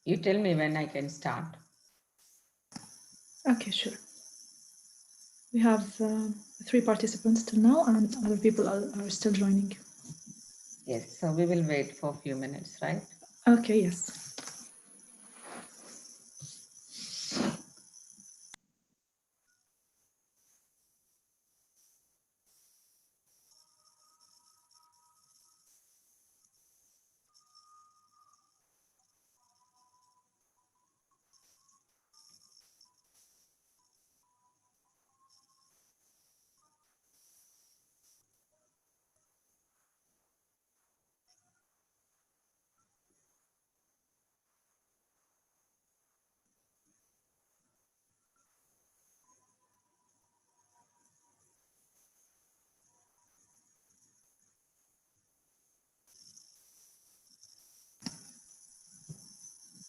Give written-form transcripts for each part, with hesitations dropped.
You tell me when I can start. Okay, sure. We have 3 participants till now, and other people are still joining. Yes, so we will wait for a few minutes, right? Okay, yes.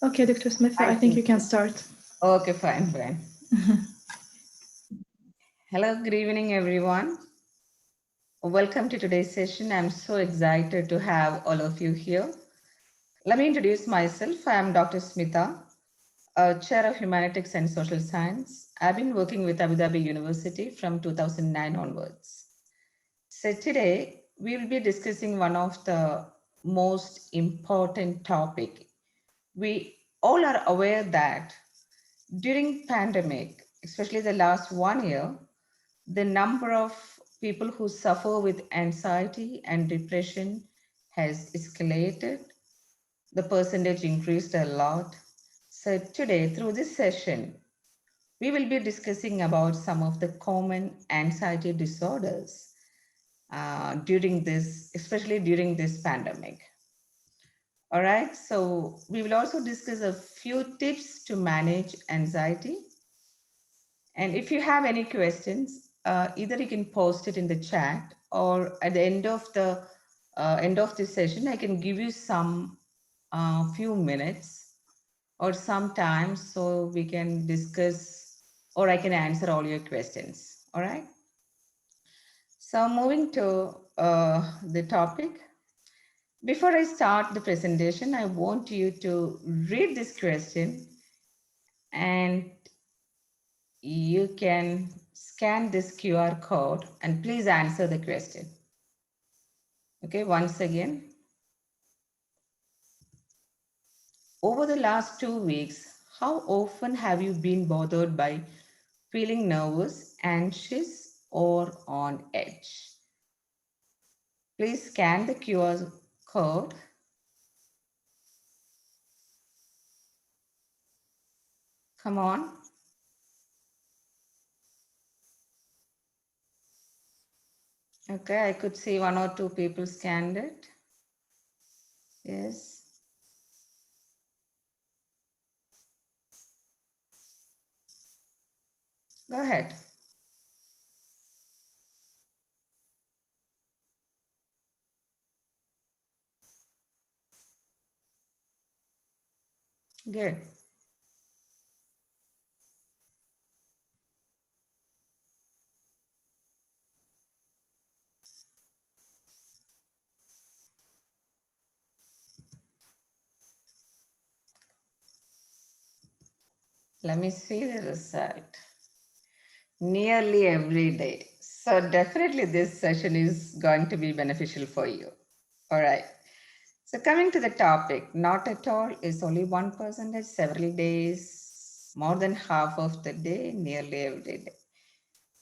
Okay, Dr. Smith, I think you can start. Okay, fine. Hello, good evening, everyone. Welcome to today's session. I'm so excited to have all of you here. Let me introduce myself. I am Dr. Smita, Chair of Humanities and Social Science. I've been working with Abu Dhabi University from 2009 onwards. So today we will be discussing one of the most important topic. We all are aware that during pandemic, especially the last 1 year, the number of people who suffer with anxiety and depression has escalated. The percentage increased a lot. So today, through this session, we will be discussing about some of the common anxiety disorders especially during this pandemic. All right, so we will also discuss a few tips to manage anxiety. And if you have any questions, either you can post it in the chat or at the end of this session, I can give you some few minutes or some time so we can discuss or I can answer all your questions. All right. So moving to the topic. Before I start the presentation, I want you to read this question and you can scan this QR code and please answer the question. Okay, once again, over the last 2 weeks, how often have you been bothered by feeling nervous, anxious, or on edge? Please scan the QR code. Come on. Okay, I could see 1 or 2 people scanned it. Yes. Go ahead. Good. Let me see the result. Nearly every day. So definitely this session is going to be beneficial for you. All right. So coming to the topic, not at all is only 1%, several days, more than half of the day, nearly every day.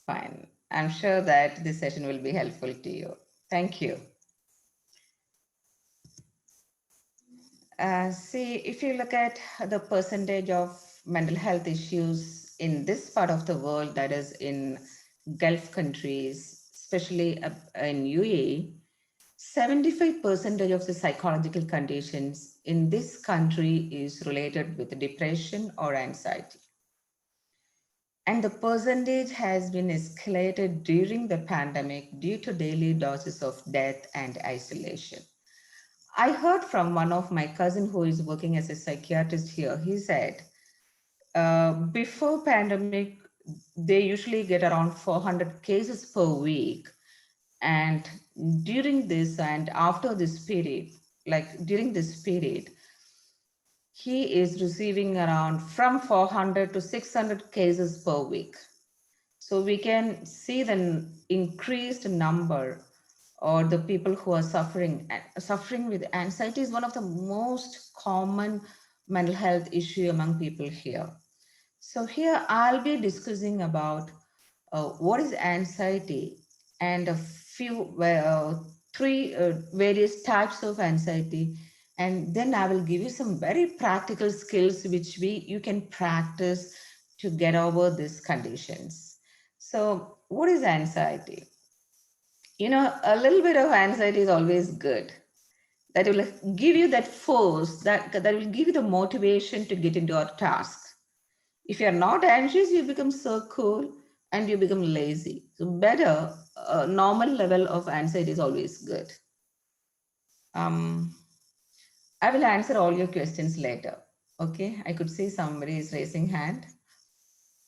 Fine. I'm sure that this session will be helpful to you. Thank you. See, if you look at the percentage of mental health issues in this part of the world, that is in Gulf countries, especially in UAE, 75% of the psychological conditions in this country is related with depression or anxiety. And the percentage has been escalated during the pandemic due to daily doses of death and isolation. I heard from one of my cousin who is working as a psychiatrist here. He said, before pandemic, they usually get around 400 cases per week. And during this and after this period, like during this period, he is receiving around from 400 to 600 cases per week. So we can see the increased number, or the people who are suffering with anxiety is one of the most common mental health issue among people here. So here I'll be discussing about what is anxiety and a few three various types of anxiety, and then I will give you some very practical skills which we you can practice to get over these conditions. So what is anxiety? A little bit of anxiety is always good. That will give you that force, that will give you the motivation to get into a task. If you're not anxious, you become so cool and you become lazy. So better, normal level of anxiety is always good. Um, I will answer all your questions later. Okay, I could see somebody is raising hand.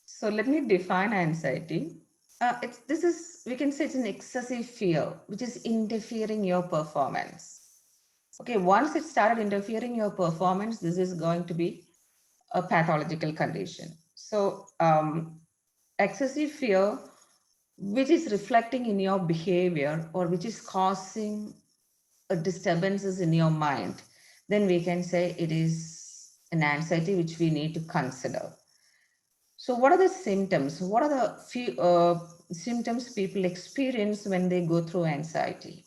So let me define anxiety. This is, we can say it's an excessive fear which is interfering your performance. Okay, once it started interfering your performance, this is going to be a pathological condition. So excessive fear which is reflecting in your behavior or which is causing a disturbances in your mind, then we can say it is an anxiety which we need to consider. So what are the symptoms? What are the few symptoms people experience when they go through anxiety?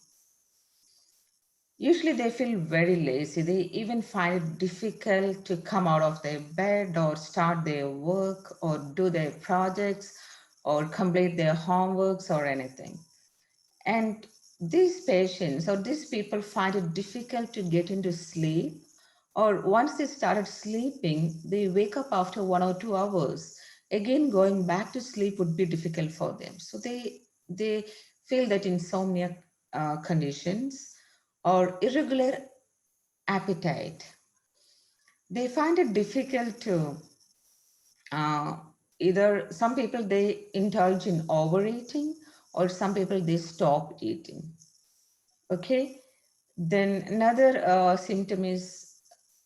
Usually they feel very lazy. They even find it difficult to come out of their bed or start their work or do their projects or complete their homeworks or anything. And these patients or these people find it difficult to get into sleep, or once they started sleeping, they wake up after 1 or 2 hours. Again, going back to sleep would be difficult for them. So they feel that insomnia conditions or irregular appetite. They find it difficult to uh, either some people they indulge in overeating or some people they stop eating. Okay, then another symptom is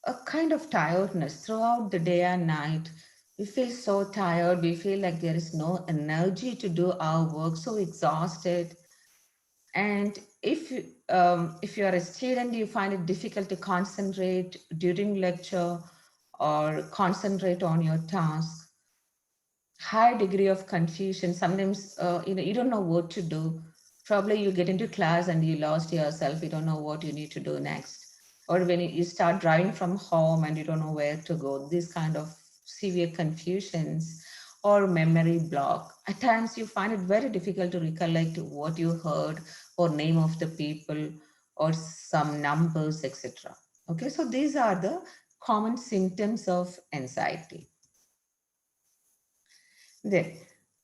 a kind of tiredness throughout the day and night. We feel so tired, we feel like there is no energy to do our work, so exhausted. And if you are a student, you find it difficult to concentrate during lecture or concentrate on your task. High degree of confusion. Sometimes you don't know what to do. Probably you get into class and you lost yourself. You don't know what you need to do next. Or when you start driving from home and you don't know where to go. These kind of severe confusions or memory block. At times you find it very difficult to recollect what you heard or name of the people or some numbers, etc. Okay, so these are the common symptoms of anxiety. Then,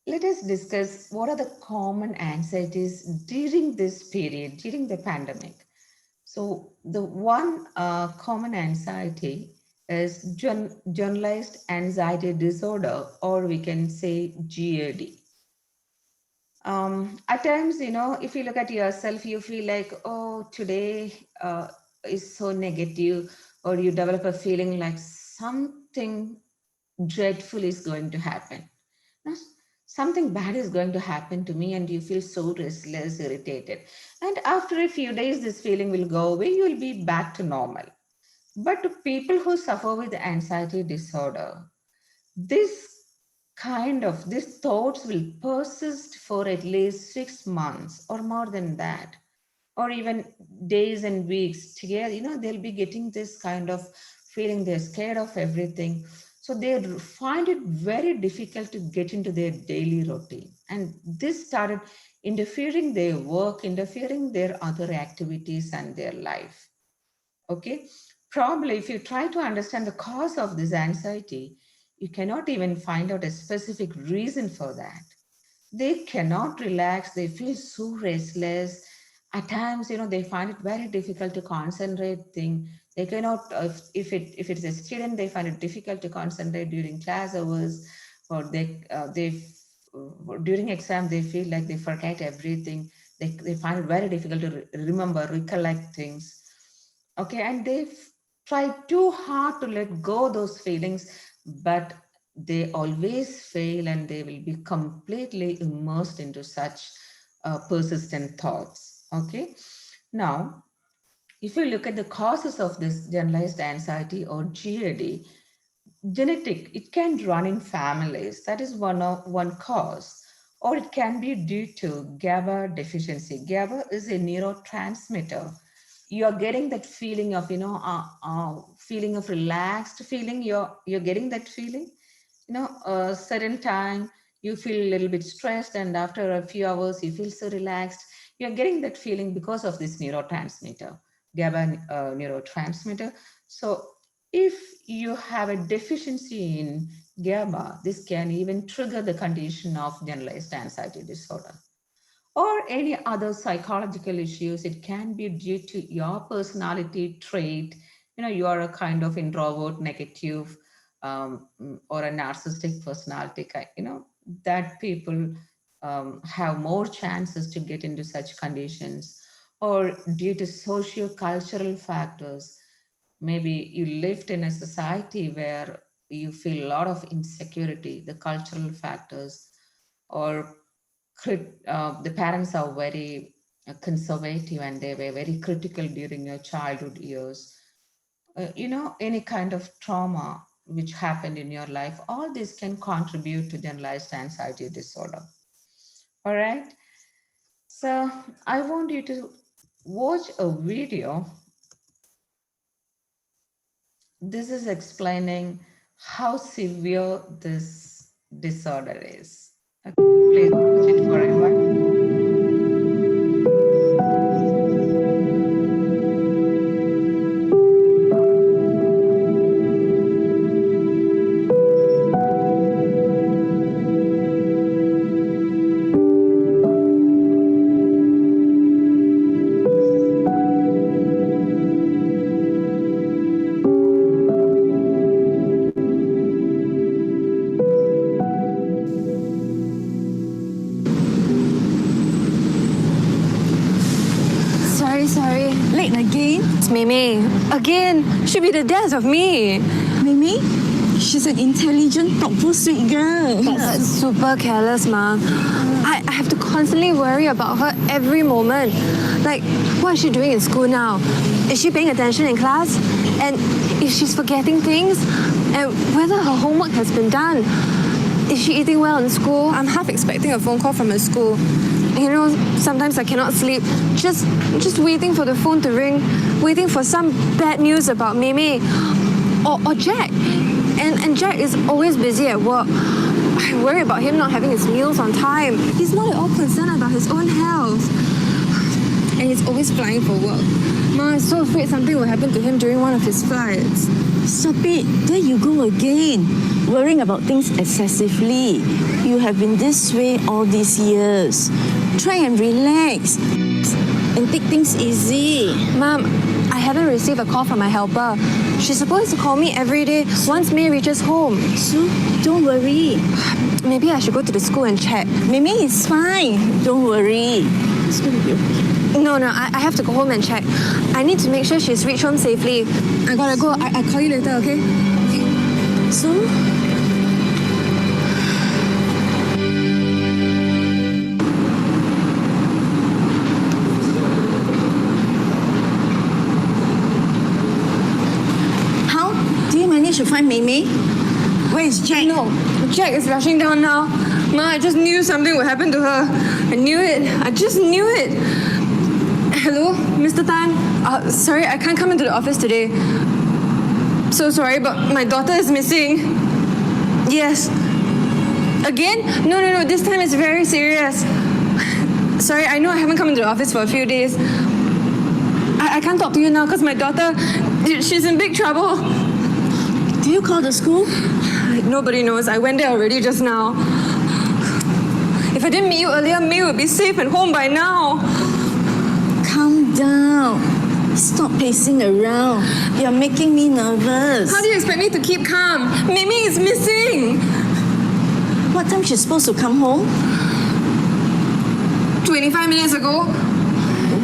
let us discuss what are the common anxieties during this period, during the pandemic. So, the one common anxiety is generalized anxiety disorder, or we can say GAD. At times, if you look at yourself, you feel like, oh, today is so negative, or you develop a feeling like something dreadful is going to happen. Now, something bad is going to happen to me, and you feel so restless, irritated. And after a few days, this feeling will go away, you will be back to normal. But to people who suffer with anxiety disorder, this these thoughts will persist for at least 6 months or more than that, or even days and weeks together. They'll be getting this kind of feeling they're scared of everything. So they find it very difficult to get into their daily routine. And this started interfering their work, interfering their other activities and their life. Okay. Probably if you try to understand the cause of this anxiety, you cannot even find out a specific reason for that. They cannot relax, they feel so restless. At times, they find it very difficult to concentrate thing. They cannot if it's a student, they find it difficult to concentrate during class hours, or they during exam they feel like they forget everything. They find it very difficult to remember, recollect things. Okay, and they try too hard to let go those feelings, but they always fail and they will be completely immersed into such persistent thoughts. Okay. Now, if you look at the causes of this generalized anxiety or GAD, genetic, it can run in families. That is one cause. Or it can be due to GABA deficiency. GABA is a neurotransmitter. You are getting that feeling of, feeling of relaxed feeling. You're getting that feeling. A certain time you feel a little bit stressed, and after a few hours you feel so relaxed. You're getting that feeling because of this neurotransmitter, GABA neurotransmitter. So if you have a deficiency in GABA, this can even trigger the condition of generalized anxiety disorder or any other psychological issues. It can be due to your personality trait. You are a kind of introvert, negative, or a narcissistic personality. That people have more chances to get into such conditions, or due to socio-cultural factors. Maybe you lived in a society where you feel a lot of insecurity, the cultural factors, or the parents are very conservative and they were very critical during your childhood years. Any kind of trauma which happened in your life, all this can contribute to generalized anxiety disorder. All right. So I want you to watch a video. This is explaining how severe this disorder is. Okay, please watch it for a while. Sorry. Late again? It's Mimi. Again, should be the death of me. Mimi? She's an intelligent, thoughtful, sweet girl. But super careless, Ma. I have to constantly worry about her every moment. Like, what is she doing in school now? Is she paying attention in class? And if she's forgetting things? And whether her homework has been done? Is she eating well in school? I'm half expecting a phone call from her school. Sometimes I cannot sleep. Just waiting for the phone to ring, waiting for some bad news about Mimi or Jack. And Jack is always busy at work. I worry about him not having his meals on time. He's not at all concerned about his own health. And he's always flying for work. Ma, I'm so afraid something will happen to him during one of his flights. Stop it. There you go again. Worrying about things excessively. You have been this way all these years. Try and relax. And take things easy. Mom, I haven't received a call from my helper. She's supposed to call me every day once May reaches home. So, don't worry. Maybe I should go to the school and check. Mimi is fine. Don't worry. It's going to be okay. No, I have to go home and check. I need to make sure she's reached home safely. I gotta go. I'll call you later, okay? So? How do you manage to find Mimi? Where is Jack? No, Jack is rushing down now. Ma, I just knew something would happen to her. I knew it. I just knew it. Hello, Mr. Tan? Sorry, I can't come into the office today. So sorry, but my daughter is missing. Yes. Again? No. This time it's very serious. Sorry, I know I haven't come into the office for a few days. I can't talk to you now because my daughter, she's in big trouble. Do you call the school? Nobody knows. I went there already just now. If I didn't meet you earlier, May would be safe and home by now. Calm down. Stop pacing around. You're making me nervous. How do you expect me to keep calm? Mimi is missing. What time she's supposed to come home? 25 minutes ago.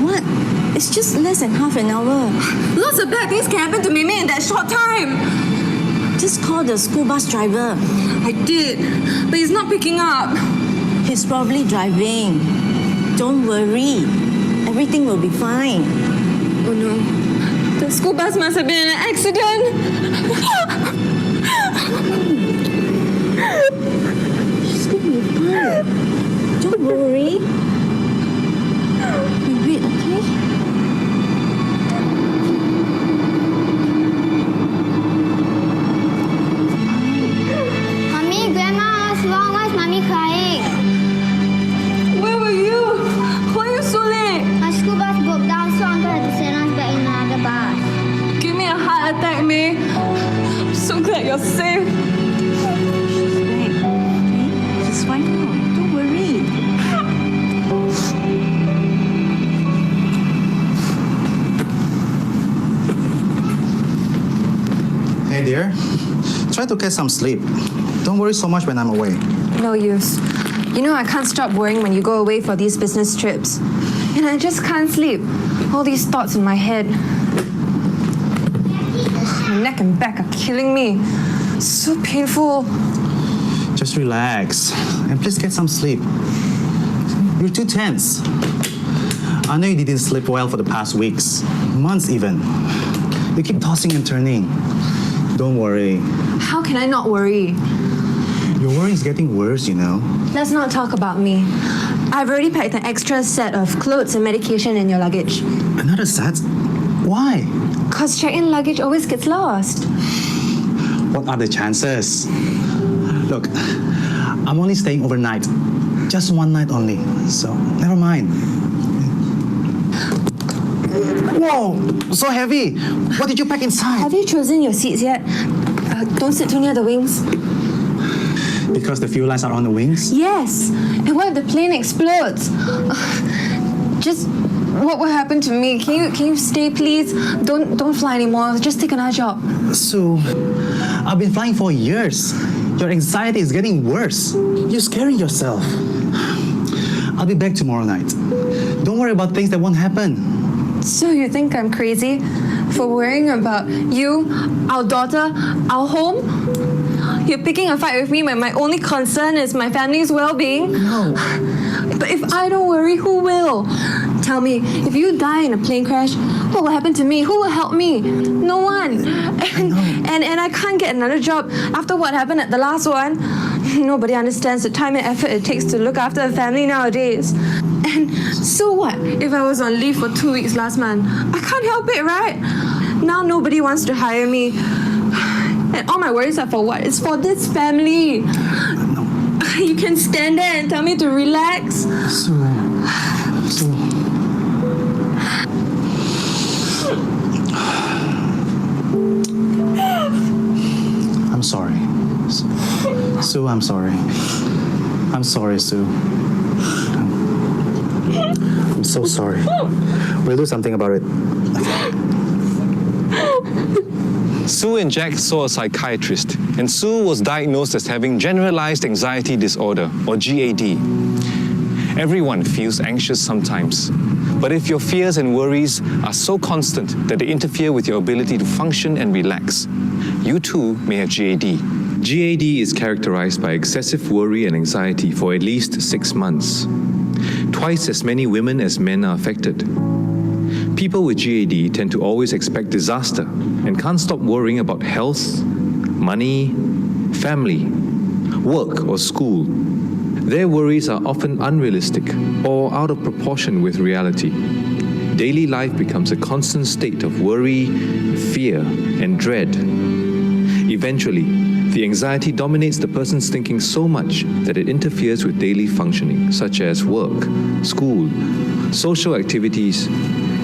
What? It's just less than half an hour. Lots of bad things can happen to Mimi in that short time. Just call the school bus driver. I did, but he's not picking up. He's probably driving. Don't worry. Everything will be fine. Oh no. The school bus must have been in an accident. She's gonna be fine. Don't worry. Wait, okay? Mommy, Grandma, what's wrong? Why is Mommy crying? Where were you? Why are you so late? Our school bus broke down, so Uncle had to send us back in another bus. Give me a heart attack, May. I'm so glad you're safe. She's back. Okay? She's fine now. Don't worry. Hey dear, try to get some sleep. Don't worry so much when I'm away. No use. You know I can't stop worrying when you go away for these business trips. And I just can't sleep. All these thoughts in my head. My neck and back are killing me. So painful. Just relax and please get some sleep. You're too tense. I know you didn't sleep well for the past weeks, months even. You keep tossing and turning. Don't worry. How can I not worry? Your worry is getting worse, you know. Let's not talk about me. I've already packed an extra set of clothes and medication in your luggage. Another set? Why? Cause check-in luggage always gets lost. What are the chances? Look, I'm only staying overnight. Just one night only. So, never mind. Whoa! So heavy! What did you pack inside? Have you chosen your seats yet? Don't sit too near the wings. Because the fuel lines are on the wings? Yes. And what if the plane explodes? Just what will happen to me? Can you stay, please? Don't fly anymore. Just take another job. So, I've been flying for years. Your anxiety is getting worse. You're scaring yourself. I'll be back tomorrow night. Don't worry about things that won't happen. So you think I'm crazy for worrying about you, our daughter, our home? You're picking a fight with me when my only concern is my family's well-being? No. But if I don't worry, who will? Tell me, if you die in a plane crash, what will happen to me? Who will help me? No one. And I can't get another job after what happened at the last one. Nobody understands the time and effort it takes to look after a family nowadays. And so what if I was on leave for 2 weeks last month? I can't help it, right? Now nobody wants to hire me. And all my worries are for what? It's for this family. No. You can stand there and tell me to relax. So... I'm sorry. Sue, I'm sorry. I'm sorry, Sue. I'm so sorry. We'll do something about it. Sue and Jack saw a psychiatrist, and Sue was diagnosed as having generalized anxiety disorder, or GAD. Everyone feels anxious sometimes, but if your fears and worries are so constant that they interfere with your ability to function and relax, you too may have GAD. GAD is characterized by excessive worry and anxiety for at least 6 months. Twice as many women as men are affected. People with GAD tend to always expect disaster and can't stop worrying about health, money, family, work or school. Their worries are often unrealistic or out of proportion with reality. Daily life becomes a constant state of worry, fear, and dread. Eventually, the anxiety dominates the person's thinking so much that it interferes with daily functioning, such as work, school, social activities,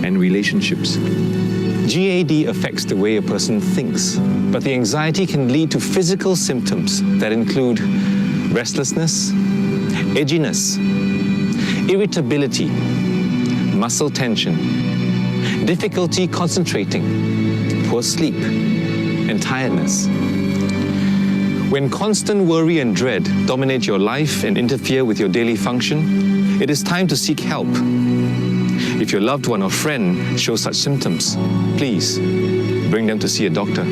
and relationships. GAD affects the way a person thinks, but the anxiety can lead to physical symptoms that include restlessness, edginess, irritability, muscle tension, difficulty concentrating, poor sleep, and tiredness. When constant worry and dread dominate your life and interfere with your daily function, it is time to seek help. If your loved one or friend shows such symptoms, please bring them to see a doctor.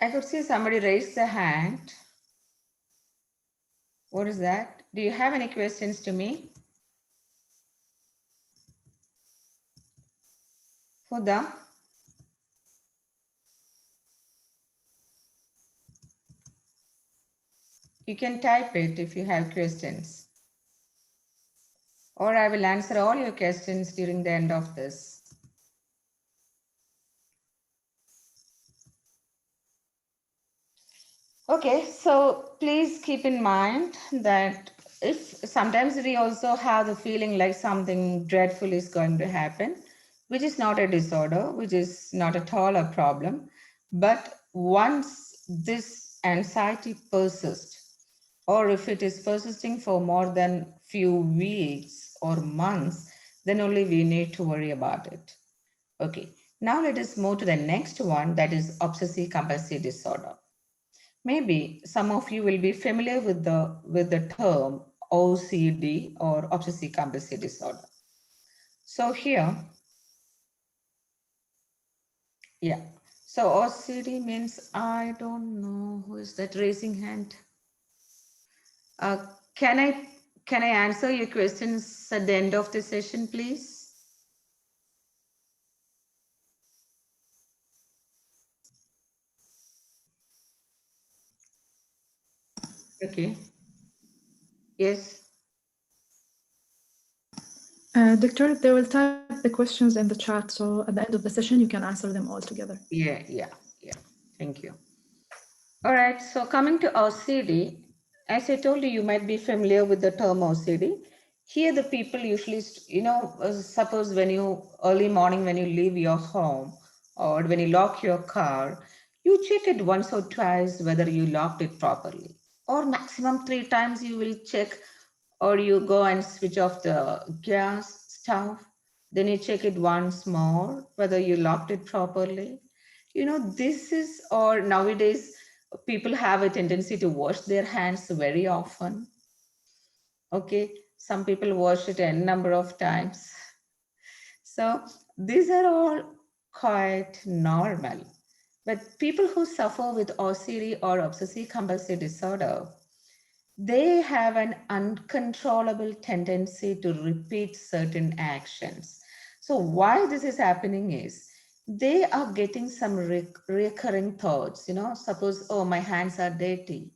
I could see somebody raise their hand. What is that? Do you have any questions to me? Huda? You can type it if you have questions. Or I will answer all your questions during the end of this. Okay, so please keep in mind that if sometimes we also have the feeling like something dreadful is going to happen, which is not a disorder, which is not at all a problem. But once this anxiety persists, or if it is persisting for more than few weeks or months, then only we need to worry about it. Okay, now let us move to the next one, that is obsessive compulsive disorder. Maybe some of you will be familiar with the term OCD or obsessive compulsive disorder. So here, yeah. So OCD means I don't know who is that raising hand. Uh, can I can I answer your questions at the end of the session, please? Okay. Yes. Doctor, they will type the questions in the chat, so at the end of the session, you can answer them all together. Yeah. Thank you. All right, so coming to OCD, as I told you, you might be familiar with the term OCD. Here, the people usually, suppose when you early morning when you leave your home or when you lock your car, you check it once or twice whether you locked it properly, or maximum 3 times you will check, or you go and switch off the gas stove. Then you check it once more whether you locked it properly. This is, or nowadays people have a tendency to wash their hands very often. Okay, some people wash it a number of times. So these are all quite normal. But people who suffer with OCD or obsessive compulsive disorder, they have an uncontrollable tendency to repeat certain actions. So why this is happening is they are getting some recurring thoughts, suppose, oh, my hands are dirty.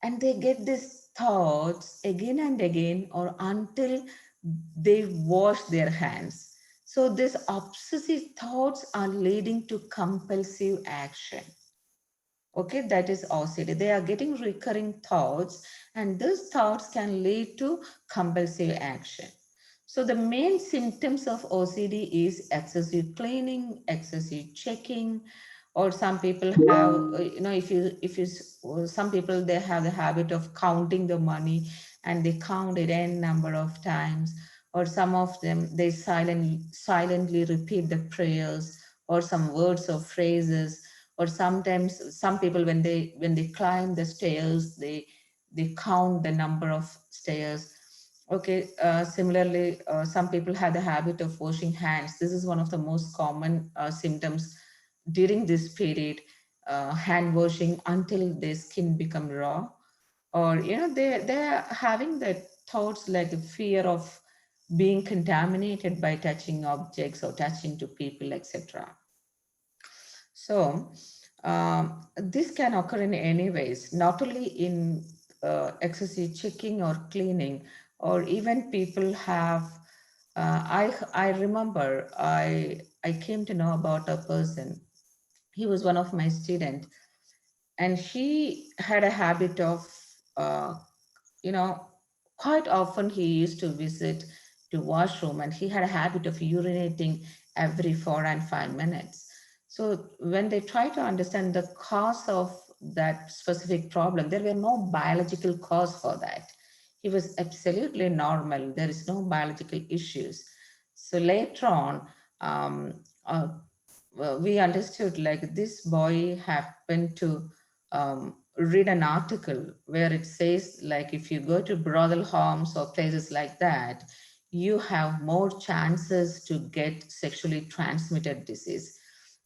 And they get these thoughts again and again or until they wash their hands. So these obsessive thoughts are leading to compulsive action. Okay, that is OCD. They are getting recurring thoughts, and these thoughts can lead to compulsive action. So the main symptoms of OCD is excessive cleaning, excessive checking, or some people have, some people, they have the habit of counting the money and they count it n number of times, or some of them, they silently repeat the prayers or some words or phrases, or sometimes some people when they climb the stairs, they count the number of stairs. Okay, similarly, some people have the habit of washing hands. This is one of the most common symptoms during this period, hand washing until their skin become raw. Or, they're having the thoughts like the fear of being contaminated by touching objects or touching to people, etc. So this can occur in any ways, not only in excessive checking or cleaning, or even people have. I remember I came to know about a person. He was one of my students, and he had a habit of, uh, you know, quite often he used to visit to washroom, and he had a habit of urinating every 4 and 5 minutes. So when they try to understand the cause of that specific problem, there were no biological cause for that. He was absolutely normal. There is no biological issues. So later on, we understood like this boy happened to read an article where it says like if you go to brothel homes or places like that, you have more chances to get sexually transmitted disease.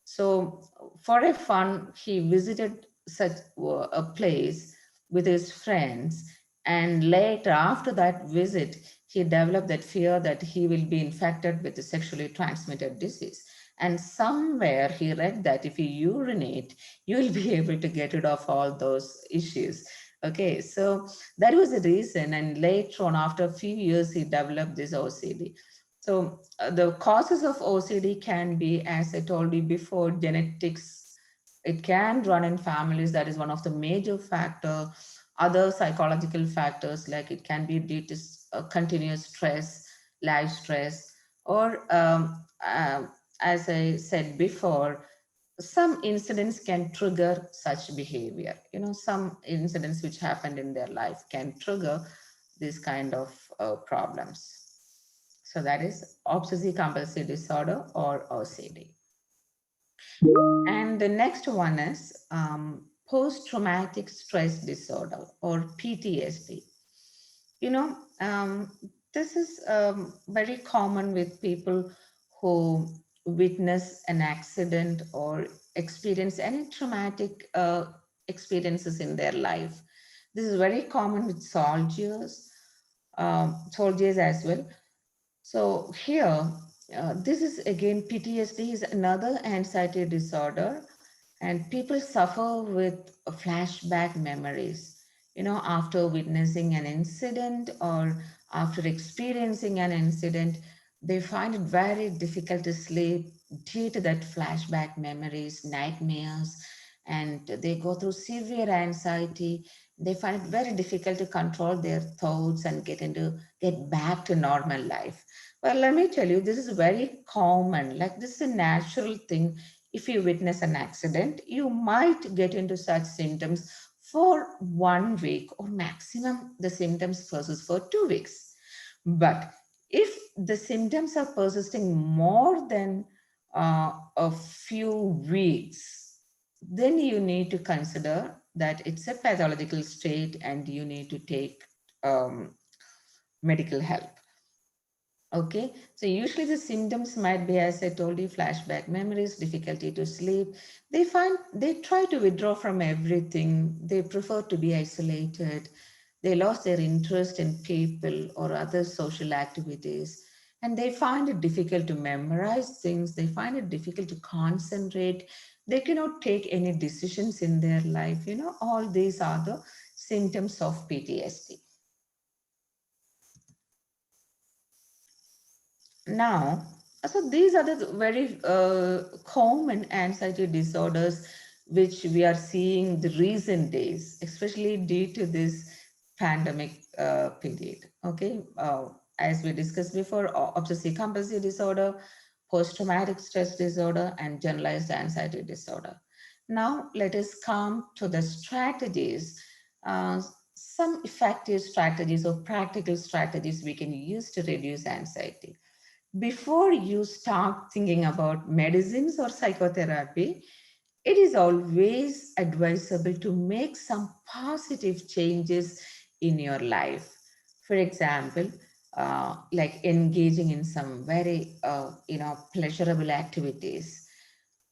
So for a fun, he visited such a place with his friends, and later after that visit, he developed that fear that he will be infected with a sexually transmitted disease. And somewhere he read that if you urinate, you will be able to get rid of all those issues. Okay, so that was the reason. And later on, after a few years, he developed this OCD. So the causes of OCD can be, as I told you before, genetics. It can run in families. That is one of the major factor. Other psychological factors, like it can be due to continuous stress, life stress, or as I said before, some incidents can trigger such behavior. You know, some incidents which happened in their life can trigger this kind of problems. So that is obsessive compulsive disorder or OCD. And the next one is post traumatic stress disorder or PTSD. You know, this is very common with people who witness an accident or experience any traumatic experiences in their life. This is very common with soldiers as well. So here, this is again PTSD is another anxiety disorder, and people suffer with flashback memories. You know, after witnessing an incident or after experiencing an incident, they find it very difficult to sleep due to that flashback memories, nightmares, and they go through severe anxiety. They find it very difficult to control their thoughts and get back to normal life. Well, let me tell you, this is very common. Like, this is a natural thing. If you witness an accident, you might get into such symptoms for 1 week, or maximum the symptoms persist for 2 weeks. But if the symptoms are persisting more than a few weeks, then you need to consider that it's a pathological state and you need to take um, medical help. Okay, so usually the symptoms might be, as I told you, flashback memories, difficulty to sleep. They try to withdraw from everything. They prefer to be isolated. They lost their interest in people or other social activities. And they find it difficult to memorize things. They find it difficult to concentrate. They cannot take any decisions in their life. You know, all these are the symptoms of PTSD. Now, so these are the very common anxiety disorders which we are seeing the recent days, especially due to this pandemic period. Okay, as we discussed before, obsessive compulsive disorder, post-traumatic stress disorder, and generalized anxiety disorder. Now, let us come to the strategies, uh, some effective strategies or practical strategies we can use to reduce anxiety. Before you start thinking about medicines or psychotherapy, it is always advisable to make some positive changes in your life. For example, like engaging in some very, pleasurable activities,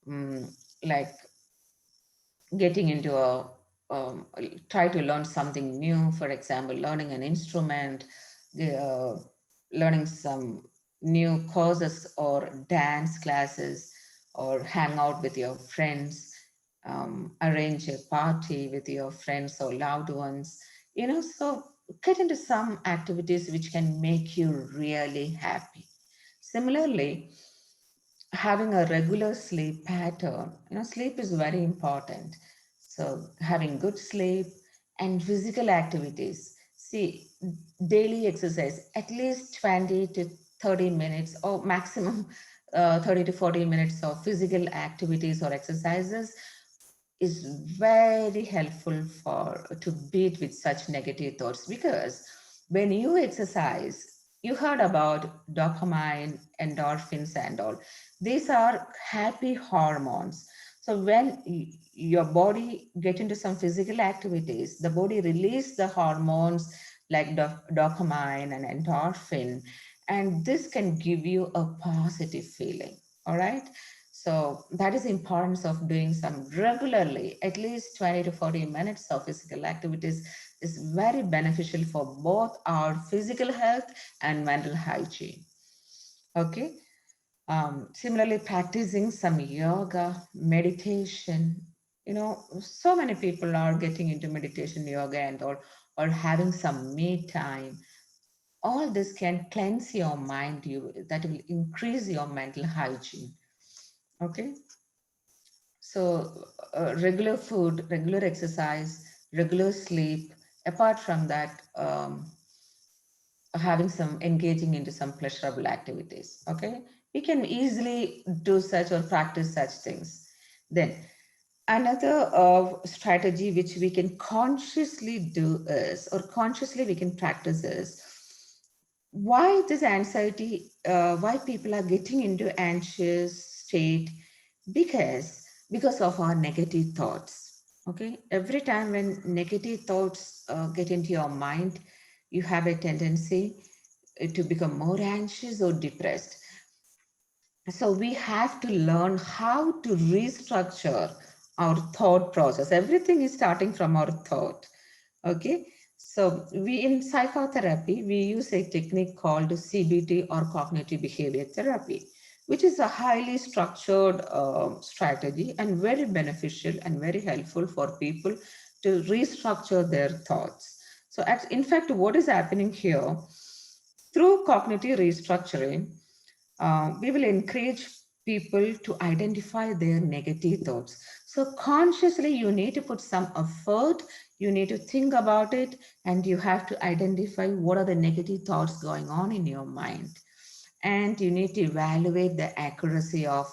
mm, like getting into um, try to learn something new, for example learning an instrument, uh, learning some new courses or dance classes, or hang out with your friends, arrange a party with your friends or loved ones, so get into some activities which can make you really happy. Similarly, having a regular sleep pattern. Sleep is very important. So having good sleep and physical activities. See, daily exercise, at least 20 to 30 minutes or maximum 30 to 40 minutes of physical activities or exercises is very helpful for to beat with such negative thoughts, because when you exercise, you heard about dopamine, endorphins and all. These are happy hormones. So when your body get into some physical activities, the body release the hormones like dopamine and endorphin, and this can give you a positive feeling. All right, so that is the importance of doing some regularly, at least 20 to 40 minutes of physical activities is very beneficial for both our physical health and mental hygiene. Okay. Similarly, practicing some yoga, meditation. So many people are getting into meditation, yoga, and or having some me time. All this can cleanse your mind. That will increase your mental hygiene. Okay. So, regular food, regular exercise, regular sleep. Apart from that, having some engaging into some pleasurable activities. Okay, we can easily do such or practice such things. Then, another strategy which we can consciously do is, or consciously we can practice is, why this anxiety, why people are getting into anxious state, because of our negative thoughts. Okay, every time when negative thoughts get into your mind, you have a tendency to become more anxious or depressed. So we have to learn how to restructure our thought process. Everything is starting from our thought. Okay. So we in psychotherapy, we use a technique called CBT or cognitive behavior therapy, which is a highly structured strategy and very beneficial and very helpful for people to restructure their thoughts. So in fact, what is happening here through cognitive restructuring, we will encourage people to identify their negative thoughts. So, consciously, you need to put some effort, you need to think about it, and you have to identify what are the negative thoughts going on in your mind. And you need to evaluate the accuracy of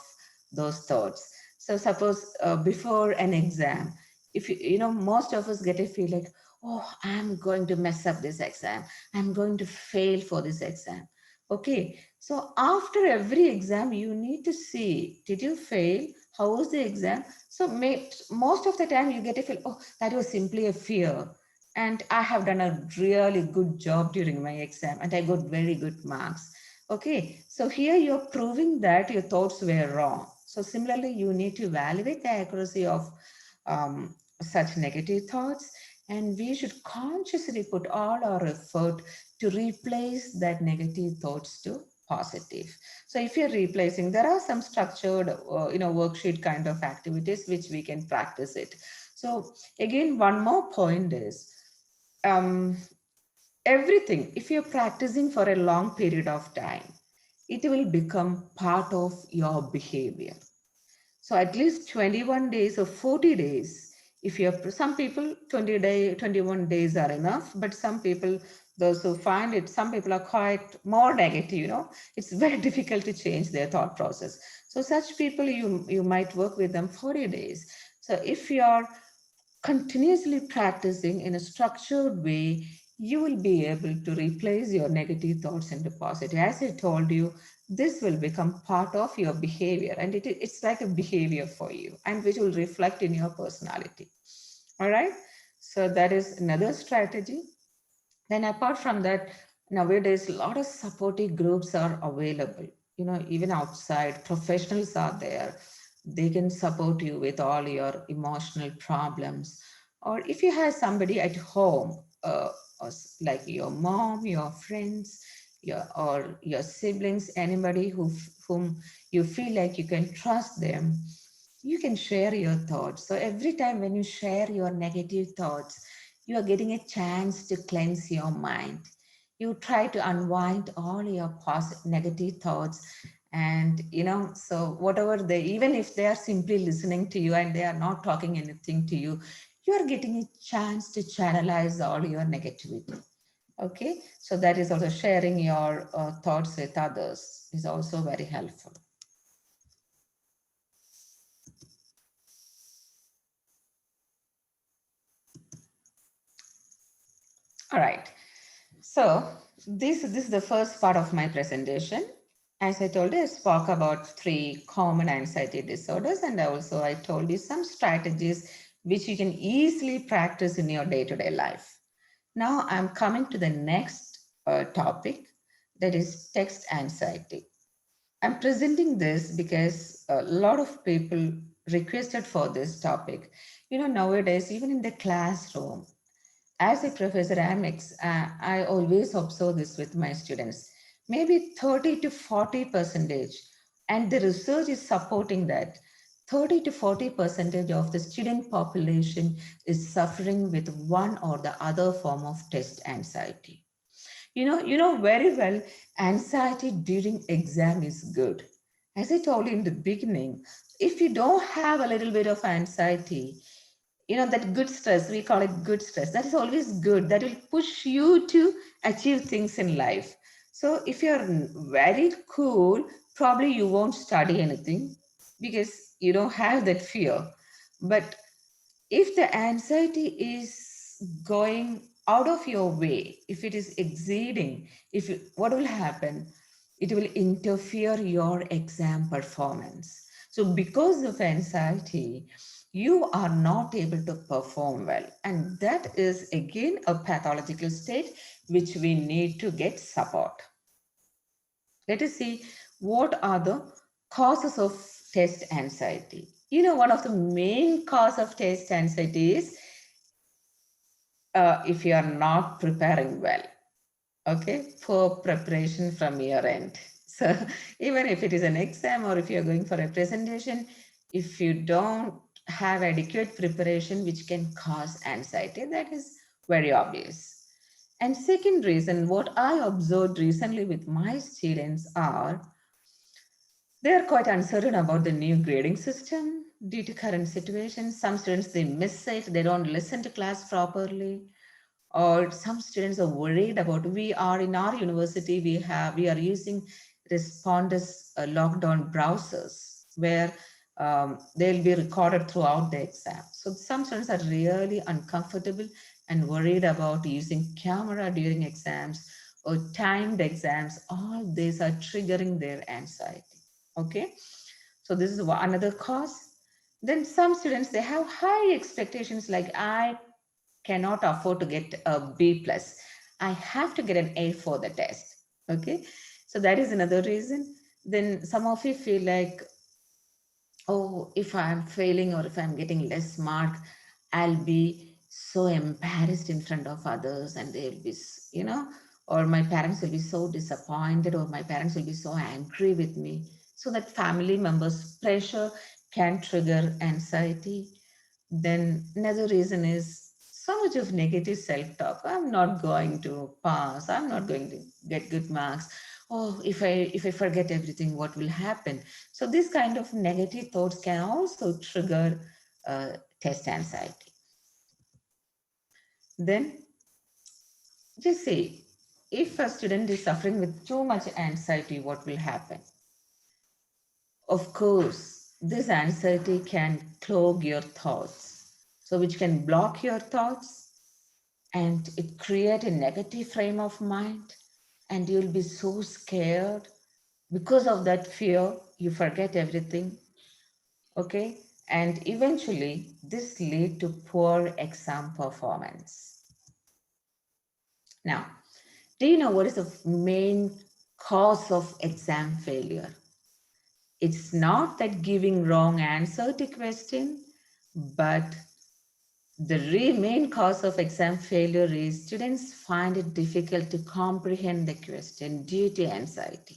those thoughts. So, suppose before an exam, if most of us get a feel like, oh, I'm going to mess up this exam, I'm going to fail for this exam. Okay, so after every exam, you need to see, did you fail? How was the exam? So most of the time you get a feel, oh, that was simply a fear. And I have done a really good job during my exam and I got very good marks. Okay, so here you're proving that your thoughts were wrong. So similarly, you need to evaluate the accuracy of such negative thoughts, and we should consciously put all our effort to replace that negative thoughts to positive. So if you're replacing, there are some structured worksheet kind of activities which we can practice it. So again, one more point is, um, everything, if you're practicing for a long period of time, it will become part of your behavior. So at least 21 days or 40 days, if you're, some people 21 days are enough, but some people, those who find it, some people are quite more negative, it's very difficult to change their thought process. So such people, you might work with them 40 days. So if you are continuously practicing in a structured way, you will be able to replace your negative thoughts into positive. As I told you, this will become part of your behavior, and it's like a behavior for you, and which will reflect in your personality. All right. So that is another strategy. Then apart from that, nowadays a lot of supportive groups are available. Even outside, professionals are there. They can support you with all your emotional problems. Or if you have somebody at home, like your mom, your friends, or your siblings, anybody whom you feel like you can trust them, you can share your thoughts. So every time when you share your negative thoughts, you are getting a chance to cleanse your mind. You try to unwind all your negative thoughts, And so whatever they, even if they are simply listening to you and they are not talking anything to you, you are getting a chance to channelize all your negativity. Okay, so that is also sharing your thoughts with others is also very helpful. All right. So this is the first part of my presentation. As I told you, I spoke about 3 common anxiety disorders, and also I told you some strategies which you can easily practice in your day-to-day life. Now I'm coming to the next topic, that is text anxiety. I'm presenting this because a lot of people requested for this topic. Nowadays, even in the classroom, as a professor, I always observe this with my students. Maybe 30 to 40 percentage, and the research is supporting that 30 to 40 percentage of the student population is suffering with one or the other form of test anxiety. You know very well, anxiety during exam is good. As I told you in the beginning, if you don't have a little bit of anxiety, that good stress, we call it good stress, that is always good, that will push you to achieve things in life. So if you're very cool, probably you won't study anything because you don't have that fear. But if the anxiety is going out of your way, if it is exceeding, what will happen? It will interfere your exam performance. So because of anxiety, you are not able to perform well. And that is again a pathological state which we need to get support. Let us see what are the causes of test anxiety. One of the main cause of test anxiety is if you are not preparing well. Okay, poor preparation from your end. So even if it is an exam or if you're going for a presentation, if you don't have adequate preparation, which can cause anxiety, that is very obvious. And second reason, what I observed recently with my students are they are quite uncertain about the new grading system due to current situation. Some students, they miss it, they don't listen to class properly, or some students are worried about, we are in our university, we are using responders lockdown browsers where they'll be recorded throughout the exam. So some students are really uncomfortable and worried about using camera during exams or timed exams. All these are triggering their anxiety. Okay, so this is another cause. Then some students, they have high expectations, like I cannot afford to get a B plus. I have to get an A for the test. Okay, so that is another reason. Then some of you feel like, oh, if I'm failing or if I'm getting less mark, I'll be so embarrassed in front of others, and they'll be, or my parents will be so disappointed, or my parents will be so angry with me. So that family members' pressure can trigger anxiety. Then another reason is so much of negative self-talk. I'm not going to pass. I'm not going to get good marks. Oh, if I forget everything, what will happen? So this kind of negative thoughts can also trigger test anxiety. Then just say, if a student is suffering with too much anxiety, what will happen? Of course, this anxiety can clog your thoughts, so which can block your thoughts, and it create a negative frame of mind, and you'll be so scared. Because of that fear, you forget everything. Okay, and eventually this lead to poor exam performance. Now, do you know what is the main cause of exam failure? It's not that giving wrong answer to question, but the main cause of exam failure is students find it difficult to comprehend the question due to anxiety.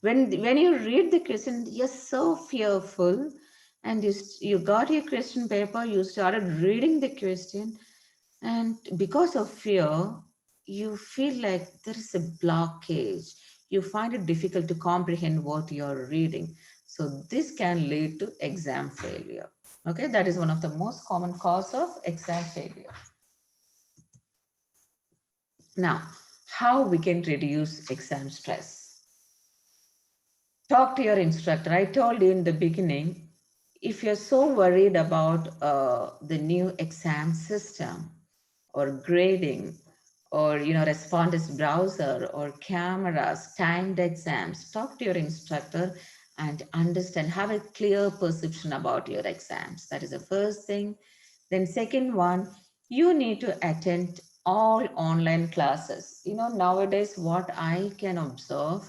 When you read the question, you're so fearful, and you got your question paper, you started reading the question, and because of fear, you feel like there is a blockage. you find it difficult to comprehend what you're reading. So this can lead to exam failure. Okay, that is one of the most common cause of exam failure. Now, how we can reduce exam stress? Talk to your instructor. I told you in the beginning, if you're so worried about the new exam system or grading or response browser or cameras, timed exams, talk to your instructor and understand, have a clear perception about your exams. That is the first thing. Then second one, you need to attend all online classes. Nowadays what I can observe,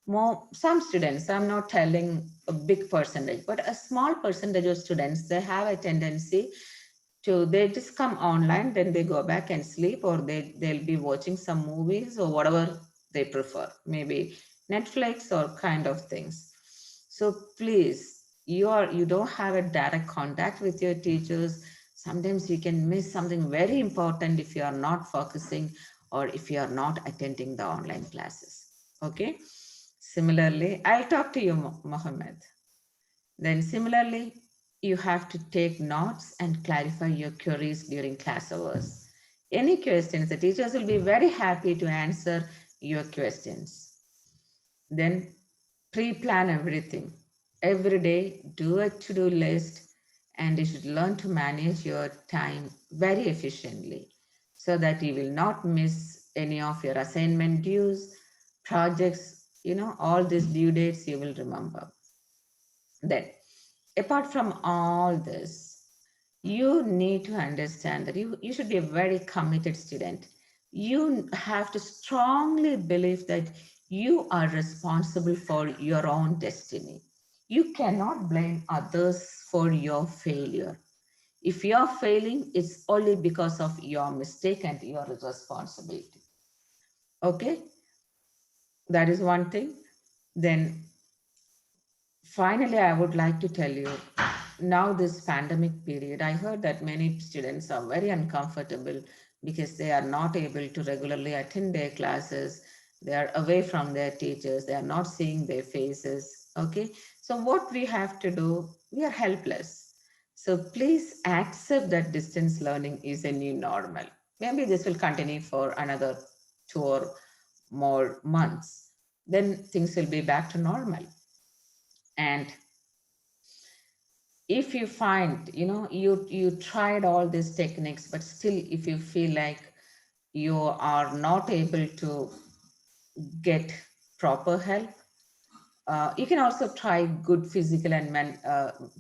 more some students, I'm not telling a big percentage, but a small percentage of students, they have a tendency to, they just come online, then they go back and sleep, or they'll be watching some movies or whatever they prefer, maybe Netflix or kind of things. So please, you don't have a direct contact with your teachers. Sometimes you can miss something very important if you are not focusing or if you are not attending the online classes. Okay. Similarly, I'll talk to you, Mohammed. Then similarly, you have to take notes and clarify your queries during class hours. Any questions, the teachers will be very happy to answer your questions. Then pre-plan everything. Every day, do a to-do list, and you should learn to manage your time very efficiently so that you will not miss any of your assignment dues, projects, all these due dates you will remember. Then, apart from all this, you need to understand that you should be a very committed student. You have to strongly believe that you are responsible for your own destiny. You cannot blame others for your failure. If you're failing, it's only because of your mistake and your responsibility. Okay, that is one thing. Then finally, I would like to tell you, now this pandemic period, I heard that many students are very uncomfortable because they are not able to regularly attend their classes. They are away from their teachers. They are not seeing their faces. Okay. So what we have to do, we are helpless. So please accept that distance learning is a new normal. Maybe this will continue for another 2 or more months. Then things will be back to normal. And if you find, you tried all these techniques, but still if you feel like you are not able to get proper help, you can also try good physical and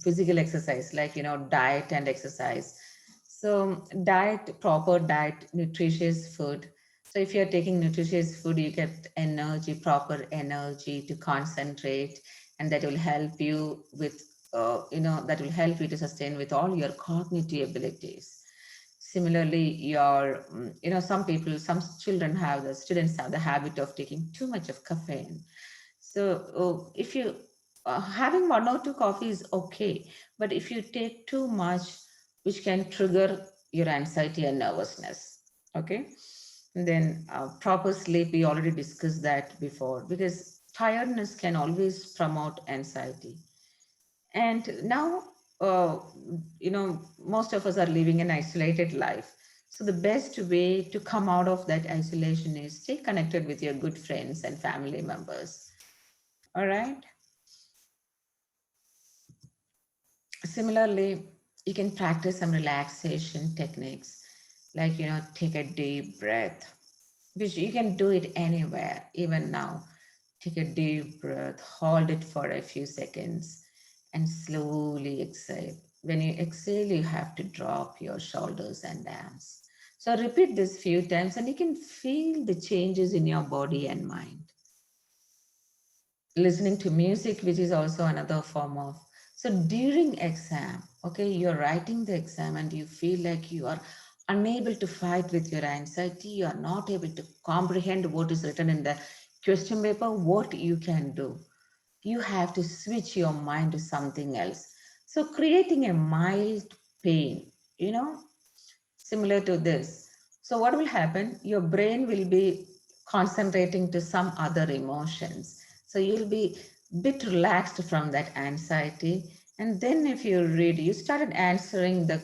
physical exercise, like diet and exercise. So diet, proper diet, nutritious food. So if you're taking nutritious food, you get energy, proper energy to concentrate, and that will help you with that will help you to sustain with all your cognitive abilities. Similarly, some people, some children have, the students have the habit of taking too much of caffeine. So if you having one or two coffee is okay, but if you take too much, which can trigger your anxiety and nervousness. Okay, and then proper sleep, we already discussed that before, because tiredness can always promote anxiety. And now, most of us are living an isolated life. So the best way to come out of that isolation is stay connected with your good friends and family members. All right. Similarly, you can practice some relaxation techniques, like, take a deep breath, which you can do it anywhere, even now. Take a deep breath, hold it for a few seconds, and slowly exhale. When you exhale, you have to drop your shoulders and arms. So repeat this few times, and you can feel the changes in your body and mind. Listening to music, which is also another form of. So during exam, okay, you're writing the exam and you feel like you are unable to fight with your anxiety, you are not able to comprehend what is written in the question paper. What you can do, you have to switch your mind to something else. So creating a mild pain, similar to this. So what will happen, your brain will be concentrating to some other emotions. So you'll be bit relaxed from that anxiety. And then if you read, you started answering the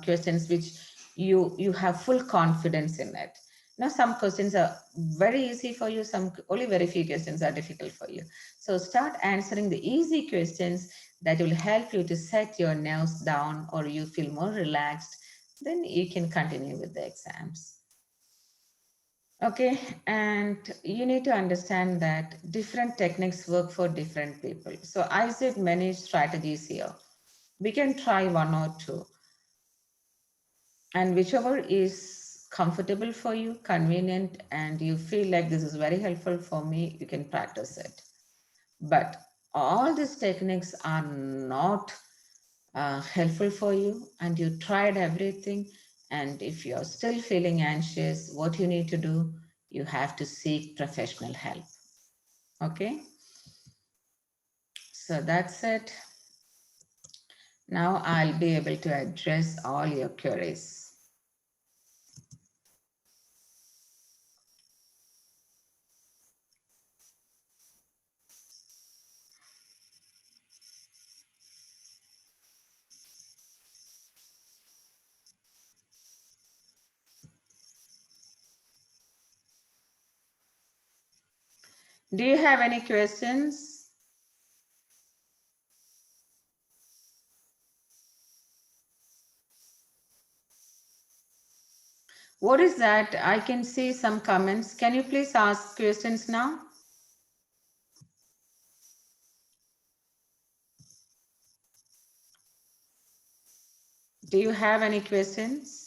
questions which you have full confidence in it. Now some questions are very easy for you, some only very few questions are difficult for you. So start answering the easy questions that will help you to set your nerves down, or you feel more relaxed. Then you can continue with the exams. Okay, and you need to understand that different techniques work for different people. So I said many strategies here. We can try one or two, and whichever is comfortable for you, convenient, and you feel like this is very helpful for me, you can practice it. But all these techniques are not helpful for you, and you tried everything, and if you're still feeling anxious, what you need to do, you have to seek professional help. Okay, so that's it. Now I'll be able to address all your queries. Do you have any questions? What is that? I can see some comments. Can you please ask questions now? Do you have any questions?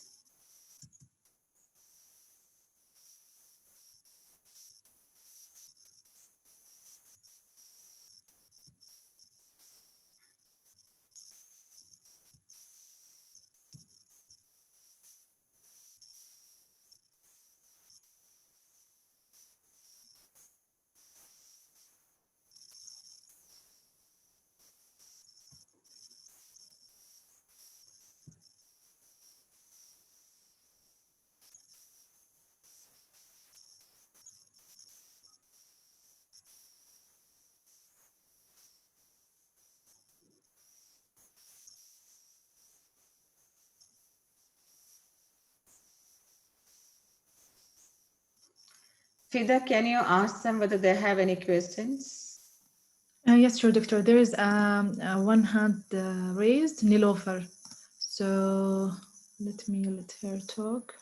Fida, can you ask them whether they have any questions? Yes, sure, doctor. There is one hand raised, Nilofer. So let her talk.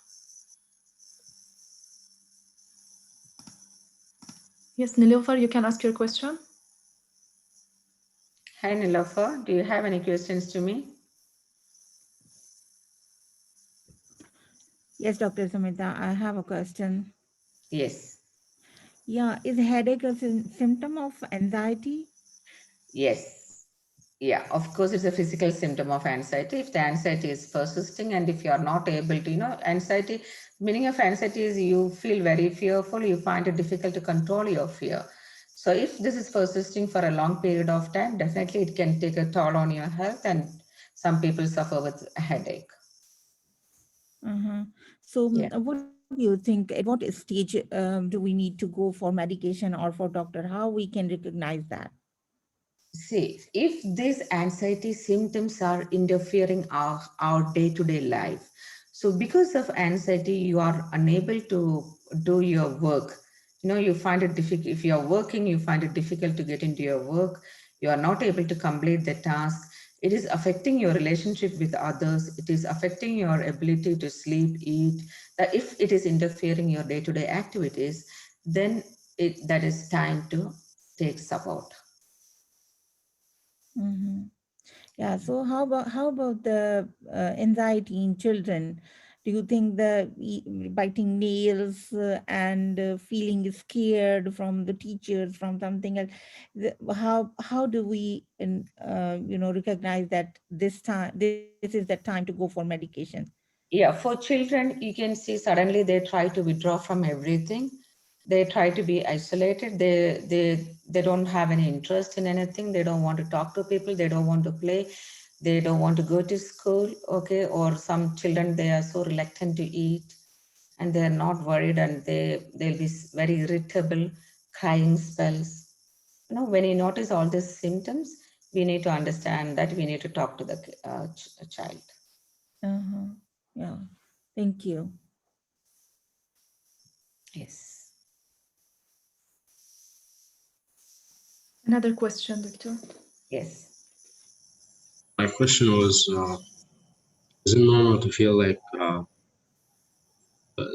Yes, Nilofer, you can ask your question. Hi, Nilofer. Do you have any questions to me? Yes, Dr. Samita, I have a question. Yes. Yeah, is headache a symptom of anxiety? Yes. Yeah, of course, it's a physical symptom of anxiety. If the anxiety is persisting, and if you are not able to, anxiety, meaning of anxiety is you feel very fearful, you find it difficult to control your fear. So if this is persisting for a long period of time, definitely it can take a toll on your health, and some people suffer with a headache. Uh-huh. So, Yeah. what do you think? At what stage do we need to go for medication or for doctor? How we can recognize that? See, if these anxiety symptoms are interfering our day-to-day life, so because of anxiety, you are unable to do your work. You find it difficult. If you are working, you find it difficult to get into your work. You are not able to complete the task. It is affecting your relationship with others. It is affecting your ability to sleep, eat. That if it is interfering your day-to-day activities, then that is time to take support. Mm-hmm. Yeah. So, how about the anxiety in children? Do you think the biting nails and feeling scared from the teachers, from something else? How do we recognize that this is the time to go for medication? Yeah, for children, you can see suddenly they try to withdraw from everything. They try to be isolated. They don't have any interest in anything. They don't want to talk to people. They don't want to play. They don't want to go to school. Okay, or some children, they are so reluctant to eat, and they're not worried, and they'll be very irritable, crying spells. When you notice all these symptoms, we need to understand that we need to talk to the child. Yeah. Thank you. Yes. Another question, Doctor. Yes. My question was, is it normal to feel like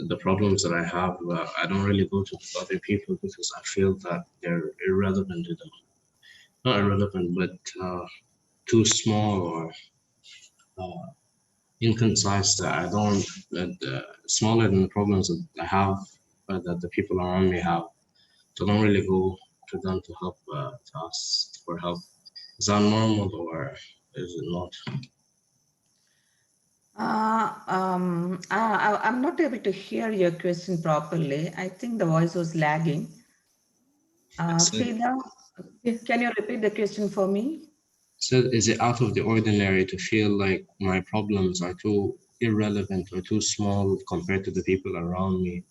the problems that I have, I don't really go to other people because I feel that they're irrelevant to them. Not irrelevant, but too small or inconcise that I don't, smaller than the problems that I have, that the people around me have. So I don't really go to them to help, to ask for help. Is that normal or is it not? I'm not able to hear your question properly. I think the voice was lagging. Frida, Yeah. can you repeat the question for me? So is it out of the ordinary to feel like my problems are too irrelevant or too small compared to the people around me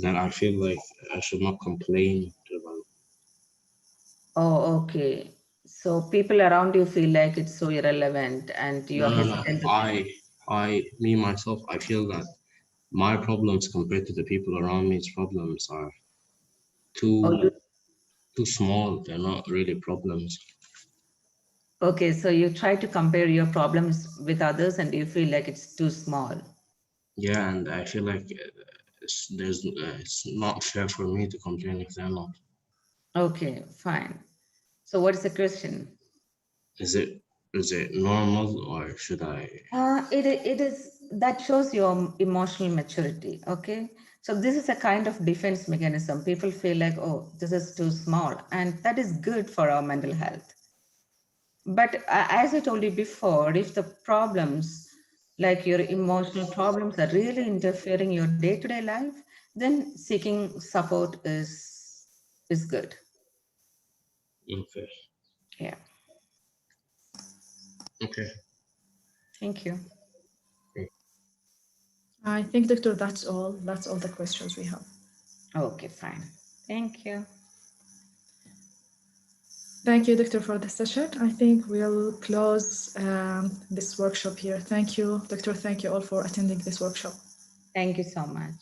that I feel like I should not complain to them? Oh, okay. So people around you feel like it's so irrelevant and you're No. hesitant to. Me myself, I feel that my problems compared to the people around me's problems are Oh, too small. They're not really problems. okay, so you try to compare your problems with others and you feel like it's too small. Yeah, and I feel like it's not fair for me to complain if they're not. Okay, fine. So what's the question? Is it normal or should I? It is that shows your emotional maturity. Okay, so this is a kind of defense mechanism. People feel like, oh, this is too small, and that is good for our mental health. But as I told you before, if the problems, like your emotional problems, are really interfering your day-to-day life, then seeking support is good. Okay. Yeah. Okay. Thank you. I think, Doctor, that's all. That's all the questions we have. Okay, fine. Thank you. Thank you, Doctor, for the session. I think we'll close this workshop here. Thank you, Doctor. Thank you all for attending this workshop. Thank you so much.